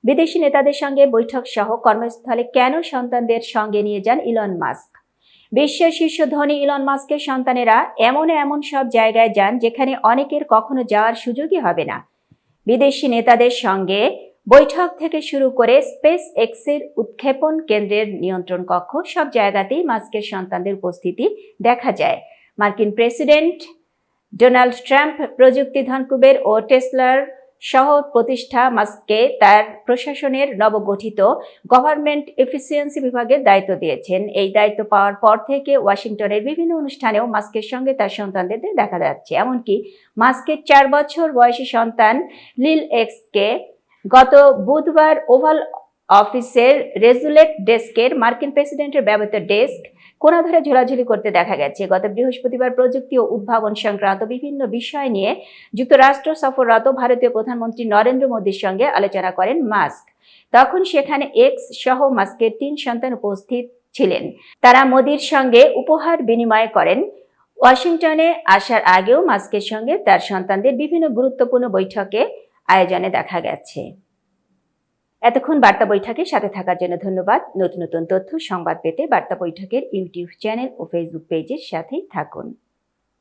বিদেশি নেতাদের সঙ্গে বৈঠক সহ কর্মস্থলে কেন সন্তানদের সঙ্গে নিয়ে যান ইলন মাস্ক? বিশ্বের শীর্ষ ধনী ইলন মাস্কের সন্তানেরা এমন সব জায়গায় যান যেখানে অনেকের কখনো যাওয়ার সুযোগই হবে না। বিদেশি নেতাদের সঙ্গে বৈঠক থেকে শুরু করে স্পেস এক্সের উৎক্ষেপণ কেন্দ্রের নিয়ন্ত্রণ কক্ষ, সব জায়গাতেই মাস্কের সন্তানদের উপস্থিতি দেখা যায়। মার্কিন প্রেসিডেন্ট ডোনাল্ড ট্রাম্প প্রযুক্তি ধনকুবের ও টেসলার সহ প্রতিষ্ঠা মাস্ককে তার প্রশাসনের নবগঠিত গভর্নমেন্ট এফিসিয়েন্সি বিভাগের দায়িত্ব দিয়েছেন। এই দায়িত্ব পাওয়ার পর থেকে ওয়াশিংটনের বিভিন্ন অনুষ্ঠানেও মাস্কের সঙ্গে তার সন্তানদের দেখা যাচ্ছে। এমনকি মাস্কের 4 বছর বয়সী সন্তান লিল এক্সকে গত বুধবার ওভাল অফিসের রেজুলেট ডেস্কের মার্কিন প্রেসিডেন্টের ব্যবহৃত ডেস্ক কোণা ধরে ঝোলাঝুলি করতে দেখা গেছে। গত বৃহস্পতিবার প্রযুক্তি ও উদ্ভাবন সংক্রান্ত বিভিন্ন বিষয় নিয়ে যুক্তরাষ্ট্র সফররত ভারতীয় প্রধানমন্ত্রী নরেন্দ্র মোদীর সঙ্গে আলোচনা করেন মাস্ক। তখন সেখানে এক্স সহ মাস্কের 3 সন্তান উপস্থিত ছিলেন। তারা মোদীর সঙ্গে উপহার বিনিময় করেন। ওয়াশিংটনে আসার আগেও মাস্কের সঙ্গে তার সন্তানদের বিভিন্ন গুরুত্বপূর্ণ বৈঠকে আয়োজনে দেখা গেছে। এতক্ষণ বার্তা বৈঠকের সাথে থাকার জন্য ধন্যবাদ। নতুন নতুন তথ্য সংবাদ পেতে বার্তা বৈঠকের ইউটিউব চ্যানেল ও ফেসবুক পেজের সাথেই থাকুন।